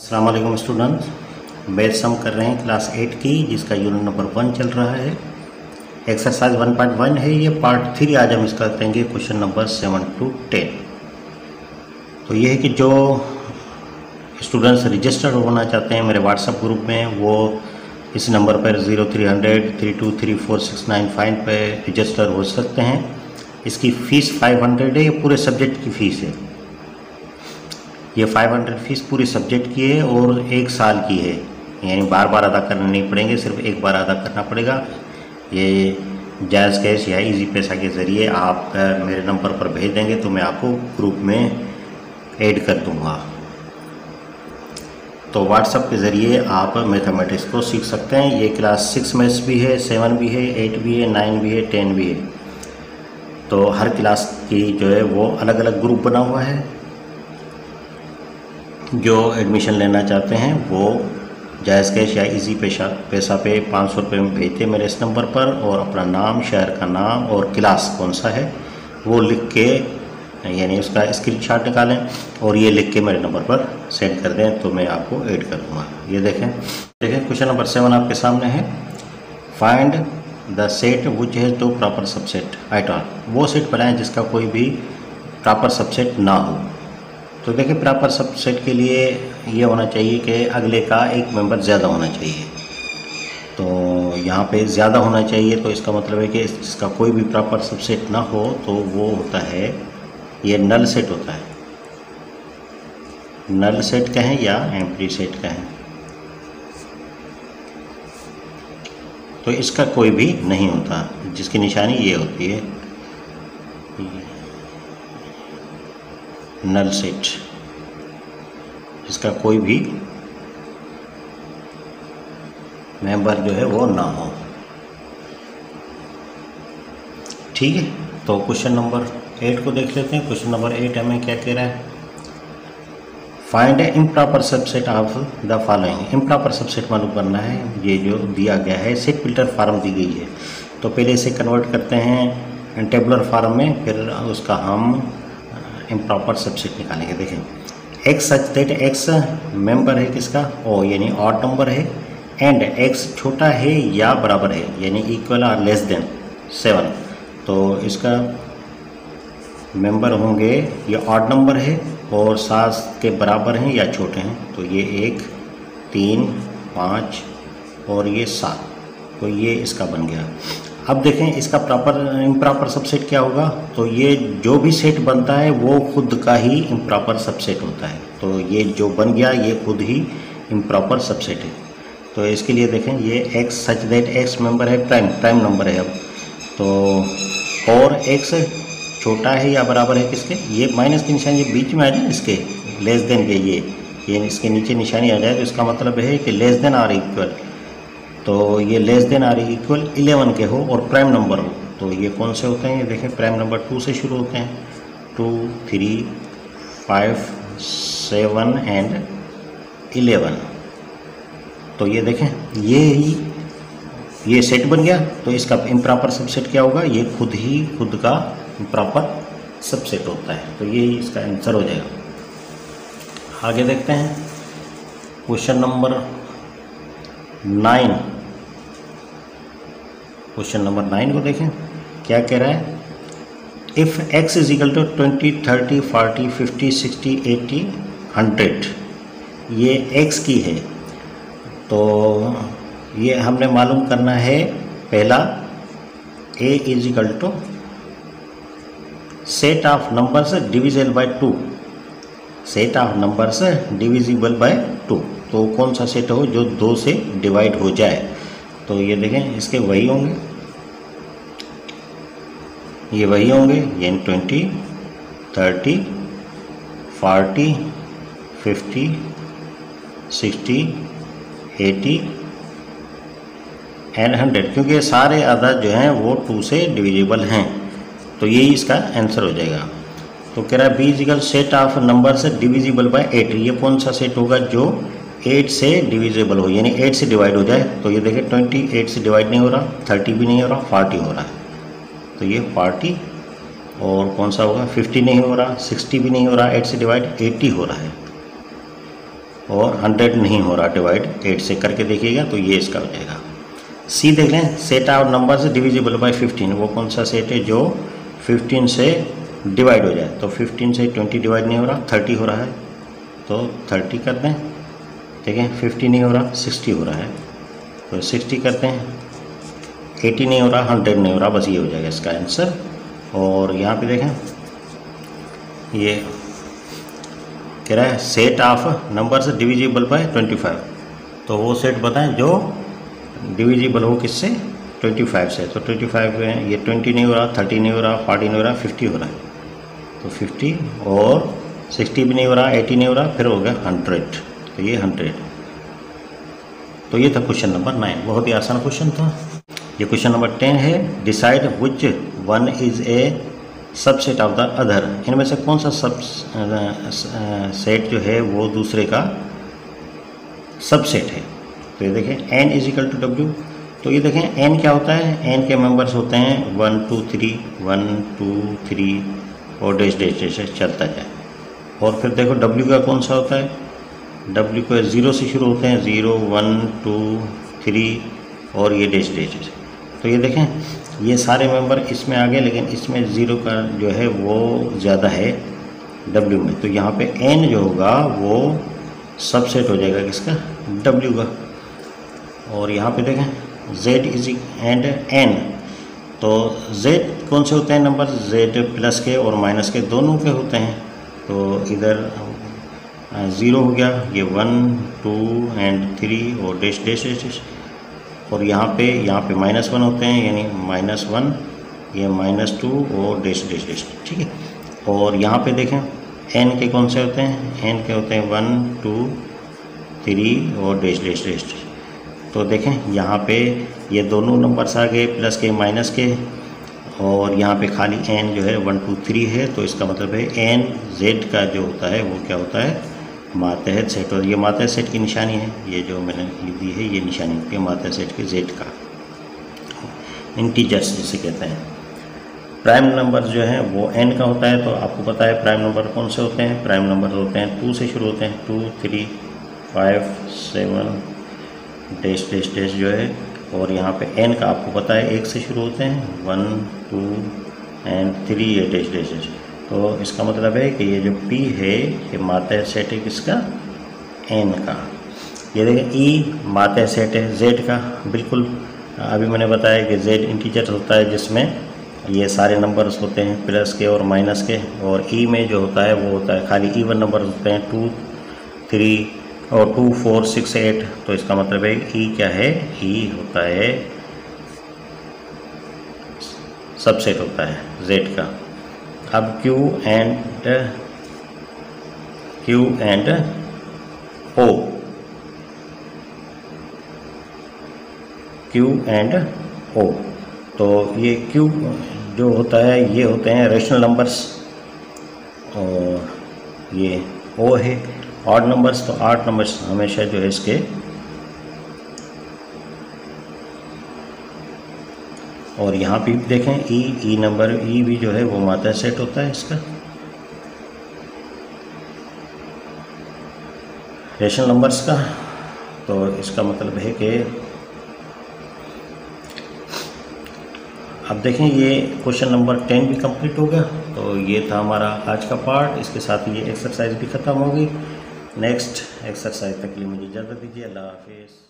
अस्सलाम वालेकुम students, batch सम कर रहे हैं क्लास 8 की, जिसका यूनिट नंबर 1 चल रहा है। एक्सरसाइज 1.1 है ये, पार्ट 3 आज हम इसका करेंगे, क्वेश्चन नंबर 7 to 10। तो ये है कि जो स्टूडेंट्स रजिस्टर्ड होना चाहते हैं मेरे व्हाट्सएप ग्रुप में, वो इस नंबर पर 0300 323469 पे रजिस्टर हो सकते हैं। इसकी फ़ीस 500 है, ये पूरे सब्जेक्ट की फ़ीस है। ये 500 फीस पूरी सब्जेक्ट की है और 1 साल की है, यानी बार बार अदा करना नहीं पड़ेंगे, सिर्फ एक बार अदा करना पड़ेगा। ये जायज़ कैश या इजी पैसा के ज़रिए आप मेरे नंबर पर भेज देंगे तो मैं आपको ग्रुप में ऐड कर दूंगा। तो व्हाट्सएप के ज़रिए आप मैथमेटिक्स को सीख सकते हैं। ये क्लास 6 मैथ्स भी है, 7 भी है, 8 भी है, 9 भी है, 10 भी है। तो हर क्लास की जो है वो अलग अलग ग्रुप बना हुआ है। जो एडमिशन लेना चाहते हैं वो जायज़ कैश या इजी पैसा पे 500 रुपये में भेजते मेरे इस नंबर पर, और अपना नाम, शहर का नाम और क्लास कौन सा है वो लिख के, यानी उसका स्क्रीनशॉट निकालें और ये लिख के मेरे नंबर पर सेंड कर दें तो मैं आपको ऐड कर दूँगा। ये देखें क्वेश्चन नंबर 7 आपके सामने है। Find the set which has no proper subset at all. वो सेट बनाएं जिसका कोई भी प्रॉपर सबसेट ना हो। तो देखिए, प्रॉपर सबसेट के लिए ये होना चाहिए कि अगले का एक मेंबर ज़्यादा होना चाहिए। तो यहाँ पे ज़्यादा होना चाहिए, तो इसका मतलब है कि इसका कोई भी प्रॉपर सबसेट ना हो तो वो होता है, ये नल सेट होता है। नल सेट कहें या एम्प्टी सेट कहें, तो इसका कोई भी नहीं होता, जिसकी निशानी ये होती है नल सेट, जिसका कोई भी मेंबर जो है वो ना हो। ठीक है, तो क्वेश्चन नंबर 8 को देख लेते हैं। क्वेश्चन नंबर 8 हमें क्या कह रहा है? Find A improper subset of the following. Improper subset मालूम करना है। ये जो दिया गया है सेट फिल्टर फार्म दी गई है, तो पहले इसे कन्वर्ट करते हैं टेबुलर फार्म में, फिर उसका हम इम्प्रॉपर सबसेट निकालेंगे। देखें, x such that x member है किसका, ओ यानी ऑड नंबर है, एंड एक्स छोटा है या बराबर है, यानी इक्वल और लेस देन 7। तो इसका मेंबर होंगे, ये ऑड नंबर है और 7 के बराबर हैं या छोटे हैं, तो ये 1, 3, 5 और ये 7, तो ये इसका बन गया। अब देखें इसका इम्प्रॉपर सबसेट क्या होगा। तो ये जो भी सेट बनता है वो खुद का ही इम्प्रॉपर सबसेट होता है। तो ये जो बन गया ये खुद ही इम्प्रॉपर सबसेट है। तो इसके लिए देखें, ये x such that x member है, प्राइम नंबर है। अब तो और एक्स छोटा है या बराबर है किसके, ये माइनस की निशानी बीच में आ जाए, इसके लेस देन के ये इसके नीचे निशानी आ जाए, तो इसका मतलब है कि लेस देन आर इक्वल। तो ये लेस देन आर इक्वल 11 के हो और प्राइम नंबर हो, तो ये कौन से होते हैं? ये देखें, प्राइम नंबर 2 से शुरू होते हैं, 2, 3, 5, 7 एंड 11। तो ये देखें, ये सेट बन गया। तो इसका इम्प्रॉपर सबसेट क्या होगा? ये खुद का इम्प्रॉपर सबसेट होता है। तो यही इसका आंसर हो जाएगा। आगे देखते हैं क्वेश्चन नंबर 9। क्वेश्चन नंबर 9 को देखें, क्या कह रहा है? If x is equal to 20, 30, 40, 50, 60, 80, 100, ये x की है। तो ये हमने मालूम करना है, पहला a is equal to set of numbers divisible by 2, set of numbers divisible by 2। तो कौन सा सेट हो जो 2 से डिवाइड हो जाए? तो ये देखें, इसके वही होंगे, ये वही होंगे, यानी 20, 30, 40, 50, 60, 80 एंड 100, क्योंकि सारे अदद जो हैं वो 2 से डिविजिबल हैं। तो यही इसका आंसर हो जाएगा। तो कह रहा है B equal set of numbers divisible by 8। ये कौन सा सेट होगा जो 8 से डिविजिबल हो, यानी 8 से डिवाइड हो जाए? तो ये देखिए, 20 8 से डिवाइड नहीं हो रहा, 30 भी नहीं हो रहा, 40 हो रहा है। तो ये 40, और कौन सा होगा? 50 नहीं हो रहा, 60 भी नहीं हो रहा, 8 से डिवाइड, 80 हो रहा है। और 100 नहीं हो रहा डिवाइड 8 से, करके देखिएगा तो ये इसका हो जाएगा। सी देख लें, set out numbers divisible bye 15, वो कौन सा सेट है जो 15 से डिवाइड हो जाए। तो 15 से 20 डिवाइड नहीं हो रहा, 30 हो रहा है, तो 30 कर दें। देखें 50 नहीं हो रहा, 60 हो रहा है, तो 60 करते हैं। 80 नहीं हो रहा, 100 नहीं हो रहा, बस ये हो जाएगा इसका आंसर। और यहाँ पे देखें ये कह रहा है set of numbers divisible bye 25, तो वो सेट बताएं जो डिविजिबल हो किससे, 25 से। तो 25 में ये 20 नहीं हो रहा, 30 नहीं हो रहा, 40 नहीं हो रहा, 50 हो रहा है, तो 50 और 60 भी नहीं हो रहा, 80 नहीं हो रहा, फिर हो गया 100, तो ये 100। तो ये था क्वेश्चन नंबर 9, बहुत ही आसान क्वेश्चन था। ये क्वेश्चन नंबर 10 है, decide which one is a subset of the other, इनमें से कौन सा सब सेट जो है वो दूसरे का सबसेट है। तो ये देखें n is equal to W, तो ये देखें n क्या होता है, n के मेंबर्स होते हैं 1 2 3 1 2 3 और डैश डैश डैश चलता जाए। और फिर देखो W का कौन सा होता है, W को 0 से शुरू होते हैं, 0 1 2 3 और ये डैश डैश डैश। तो ये देखें ये सारे मेंबर इसमें आ गए, लेकिन इसमें 0 का जो है वो ज़्यादा है W में, तो यहाँ पे n जो होगा वो सबसेट हो जाएगा किसका, W का। और यहाँ पे देखें Z इज एंड N, तो Z कौन से होते हैं नंबर, Z प्लस के और माइनस के दोनों के होते हैं। तो इधर 0 हो गया, ये 1 2 एंड 3 और डैश डैश डैश, और यहाँ पे -1 होते हैं, यानी -1, ये -2 और डैश डैश डैश, ठीक है। और यहाँ पे देखें n के कौन से होते हैं, n के होते हैं 1 2 3 और डैश डैश डैश। तो देखें यहाँ पे ये दोनों नंबर्स आ गए, प्लस के माइनस के, और यहाँ पे खाली n जो है 1 2 3 है, तो इसका मतलब है n z का जो होता है वो क्या होता है, मातहत सेट। और ये मातहत सेट की निशानी है, ये जो मैंने लिख दी है ये निशानी होती है मातहत सेट के z का, इंटीजर्स जिसे कहते हैं। प्राइम नंबर जो है वो n का होता है, तो आपको पता है प्राइम नंबर कौन से होते हैं, प्राइम नंबर होते हैं 2 से शुरू होते हैं, 2 3 5 7 डैश डैश डैश जो है। और यहाँ पे n का आपको पता है 1 से शुरू होते हैं, 1 2 एंड 3 ये डैश डैश डैश। तो इसका मतलब है कि ये जो p है ये मातहत सेट है किसका, n का। ये देखें e मातहत सेट है z का, बिल्कुल अभी मैंने बताया कि z इंटीजर होता है जिसमें ये सारे नंबर्स होते हैं प्लस के और माइनस के, और e में जो होता है वो होता है खाली इवन नंबर होते हैं 2 3 और 2 4 6 8। तो इसका मतलब है e क्या है, e होता है सबसेट होता है z का। अब q and o, q and o, तो ये q जो होता है ये होते हैं रेशनल नंबर्स, और ये o है ऑड नंबर्स। तो ऑड नंबर्स हमेशा जो है इसके और यहाँ पे भी देखें ई नंबर ई भी जो है वो मातहत सेट होता है इसका, रेशनल नंबर्स का। तो इसका मतलब है कि अब देखें ये क्वेश्चन नंबर 10 भी कंप्लीट हो गया। तो ये था हमारा आज का पार्ट, इसके साथ ये एक्सरसाइज भी ख़त्म होगी। नेक्स्ट एक्सरसाइज तक के लिए मुझे इजाज़त दीजिए, अल्लाह हाफिज़।